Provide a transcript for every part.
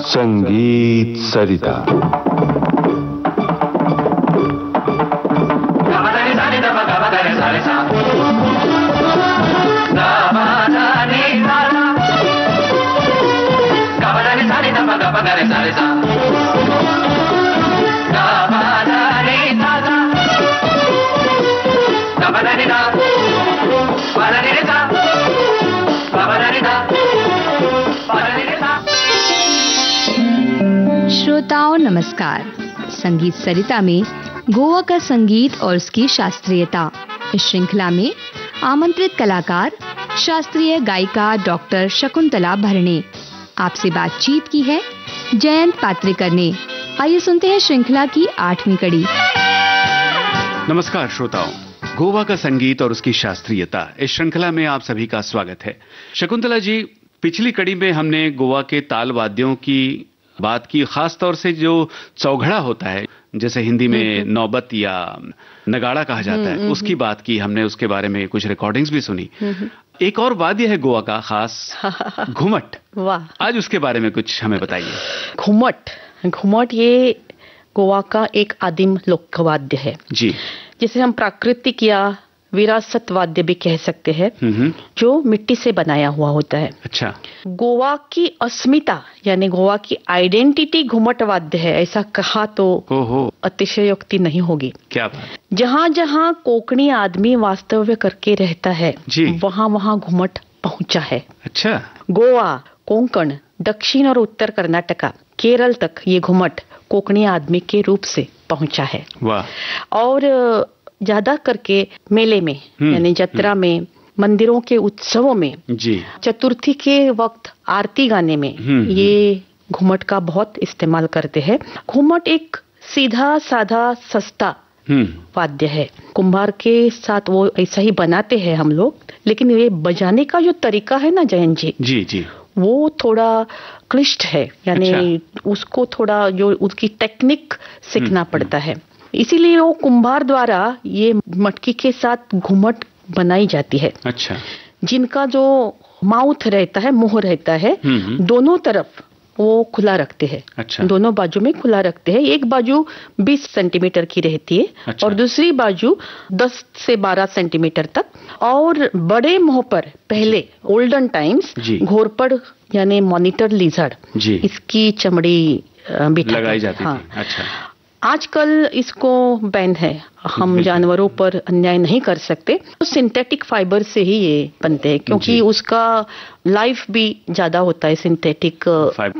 संगीत सरिता। श्रोताओं नमस्कार। संगीत सरिता में गोवा का संगीत और उसकी शास्त्रीयता, इस श्रृंखला में आमंत्रित कलाकार शास्त्रीय गायिका डॉक्टर शकुंतला भरणे। आपसे बातचीत की है जयंत पात्रेकर ने। आइए सुनते हैं श्रृंखला की 8वीं कड़ी। नमस्कार श्रोताओं, गोवा का संगीत और उसकी शास्त्रीयता, इस श्रृंखला में आप सभी का स्वागत है। शकुंतला जी, पिछली कड़ी में हमने गोवा के ताल वाद्यों की बात की, खास तौर से जो चौघड़ा होता है, जैसे हिंदी में नौबत या नगाड़ा कहा जाता है, उसकी बात की हमने। उसके बारे में कुछ रिकॉर्डिंग्स भी सुनी। एक और वाद्य है गोवा का खास, घुमट। वाह, आज उसके बारे में कुछ हमें बताइए। घुमट ये गोवा का एक आदिम लोकवाद्य है जी, जिसे हम प्राकृतिक या विरासत वाद्य भी कह सकते हैं, जो मिट्टी से बनाया हुआ होता है। अच्छा। गोवा की अस्मिता यानी गोवा की आइडेंटिटी घुमट वाद्य है, ऐसा कहा तो अतिशयोक्ति नहीं होगी। क्या बात। जहाँ जहाँ कोंकणी आदमी वास्तव्य करके रहता है, वहाँ वहाँ घुमट पहुंचा है। अच्छा। गोवा, कोंकण, दक्षिण और उत्तर कर्नाटका, केरल तक ये घुमट कोंकणी आदमी के रूप से पहुंचा है। वाह। और ज्यादा करके मेले में यानी जत्रा में, मंदिरों के उत्सवों में, जी, चतुर्थी के वक्त आरती गाने में ये घुमट का बहुत इस्तेमाल करते हैं। घुमट एक सीधा साधा सस्ता वाद्य है। कुम्हार के साथ वो ऐसा ही बनाते हैं हम लोग, लेकिन ये बजाने का जो तरीका है ना जयंत जी, जी, वो थोड़ा क्लिष्ट है, यानी उसको थोड़ा जो उसकी टेक्निक सीखना पड़ता है। इसीलिए वो कुम्हार द्वारा ये मटकी के साथ घुमट बनाई जाती है। अच्छा। जिनका जो माउथ रहता है, मुंह रहता है, दोनों तरफ वो खुला रखते हैं। अच्छा। दोनों बाजू में खुला रखते हैं। एक बाजू 20 सेंटीमीटर की रहती है। अच्छा। और दूसरी बाजू 10 से 12 सेंटीमीटर तक। और बड़े मुंह पर पहले ओल्डन टाइम्स घोरपड़ यानी मॉनिटर लिजर्ड, इसकी चमड़ी लगाई जाती थी। अच्छा। आजकल इसको बैन है, हम जानवरों पर अन्याय नहीं कर सकते, तो सिंथेटिक फाइबर से ही ये बनते हैं, क्योंकि उसका लाइफ भी ज्यादा होता है सिंथेटिक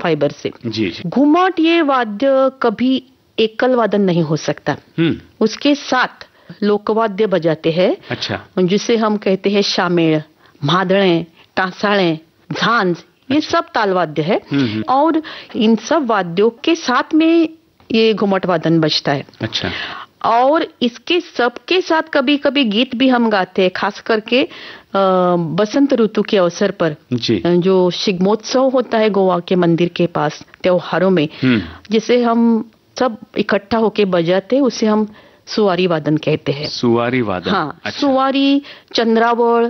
फाइबर से। जी। घुमट ये वाद्य कभी एकल वादन नहीं हो सकता, उसके साथ लोकवाद्य बजाते हैं। अच्छा। जिसे हम कहते हैं शामेल, भादड़े, टांसाळे, झांझ, ये सब ताल वाद्य है। और इन सब वाद्यों के साथ में ये घुमट वादन बजता है। अच्छा। और इसके सबके साथ कभी कभी गीत भी हम गाते हैं, खास करके बसंत ऋतु के अवसर पर जो शिग्मोत्सव होता है गोवा के मंदिर के पास त्योहारों में, जिसे हम सब इकट्ठा होके बजाते हैं, उसे हम सुवारी वादन कहते हैं। सुवारी वादन। हाँ। अच्छा। सुवारी, चंद्रावळ,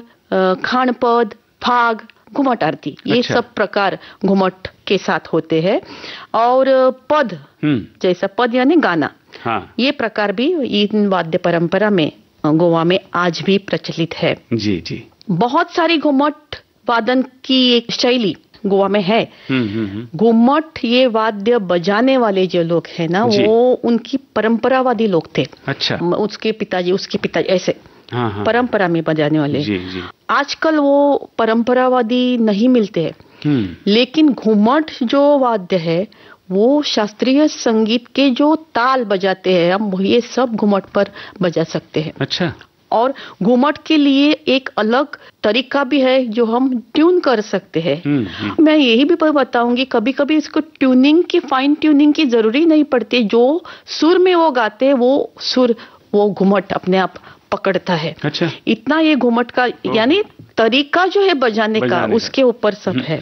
खानपद, फाग, घुमट आरती, ये सब प्रकार घुमट के साथ होते हैं। और पद, जैसा पद यानी गाना, हाँ, ये प्रकार भी इन वाद्य परंपरा में गोवा में आज भी प्रचलित है। जी जी। बहुत सारी घुमट वादन की एक शैली गोवा में है। घुमट ये वाद्य बजाने वाले जो लोग हैं ना, वो उनकी परंपरावादी लोग थे। अच्छा। उसके पिताजी ऐसे परंपरा में बजाने वाले। जी जी। आजकल वो परंपरावादी नहीं मिलते हैं, लेकिन घुमट जो वाद्य है वो शास्त्रीय संगीत के जो ताल बजाते हैं हम, ये सब घुमट पर बजा सकते हैं। अच्छा। और घुमट के लिए एक अलग तरीका भी है जो हम ट्यून कर सकते हैं। मैं यही भी बताऊंगी, कभी कभी इसको ट्यूनिंग की, फाइन ट्यूनिंग की जरूरी नहीं पड़ती। जो सुर में वो गाते हैं वो सुर वो घुमट अपने आप पकड़ता है। अच्छा। इतना ये घुमट का यानी तरीका जो है बजाने का, उसके ऊपर सब है।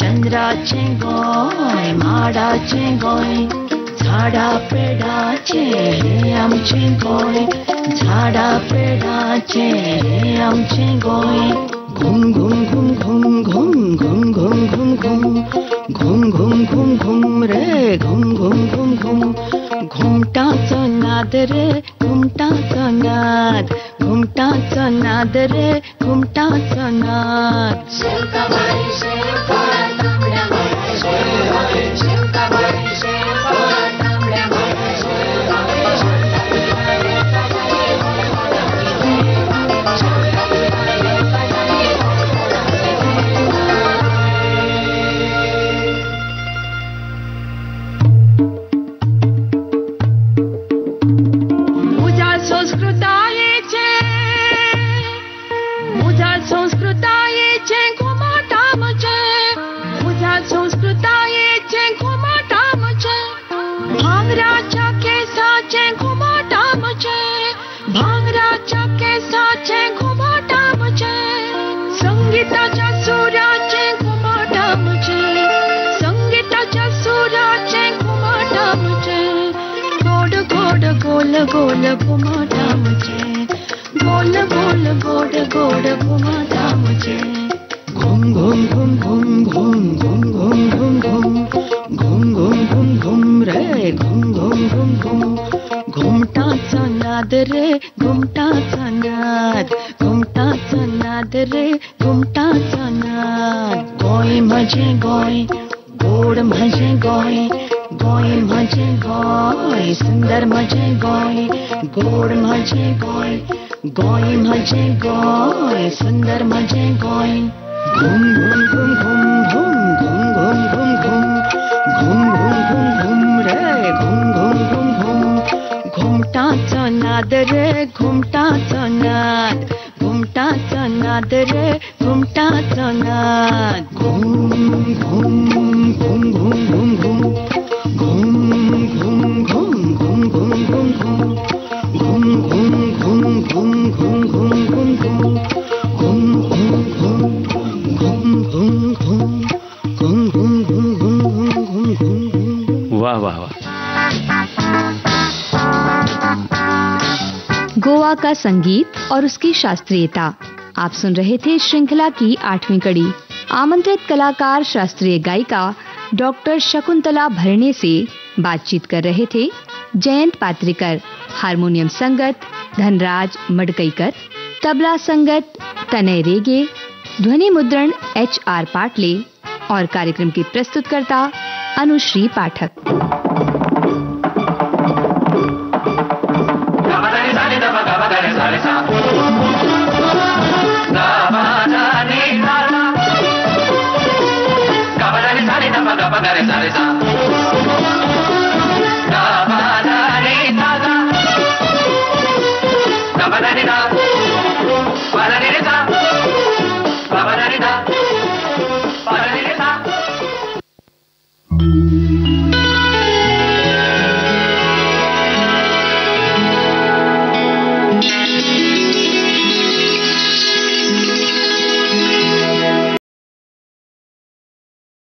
चंद्राचे गोंय माडाचे गोंय झाडा पेडाचे हे आमचे गोंय झाडा पेडाचे हे आमचे गोंय घुम घुम घुम घुम घुम घुम घुम घुम घुम घुम घुम घुम घुम रे घुम घुम घुम घुम घुमटाचा नाद रे घुमटाचा नाद घुमटाचा नाद रे घुमटाचा नाद गोल घुमाटा मुझे गोल गोल गोड गोड घुमाटा मुझे घुम घुम घुम घुम घुम घुम घुम घुम घुम घुम घुम घुम घुम रे घुम घुम घुम घुम घुमटाचा नाद रे घुमटाचा नाद घुमटाचा नाद रे घुमटाचा नाद गोंय म्हजे गोंय गोड म्हजे गोंय गोंय म्हजे गोंय सुंदर म्हजे गोंय गोड म्हजे गोंय गोंय म्हजे गोंय सुंदर म्हजे गोंय घुम घुम घुम घुम घुम घुम घुम घुम घुम घुम घुम घुम घुम रे घुम घुम घुम घुम घुमटाचा नाद रे घुमटाचा नाद घुमटाचा नाद रे घुमटाचा नाद घुम घुम घुम घुम घुम घुम वाह वाह वाह। गोवा का संगीत और उसकी शास्त्रीयता। आप सुन रहे थे श्रृंखला की 8वीं कड़ी। आमंत्रित कलाकार शास्त्रीय गायिका डॉक्टर शकुंतला भरणे से बातचीत कर रहे थे जयंत पात्रिकर, हारमोनियम संगत धनराज मडकईकर, तबला संगत तनय रेगे, ध्वनि मुद्रण HR पाटले और कार्यक्रम की प्रस्तुतकर्ता अनुश्री पाठक। Sa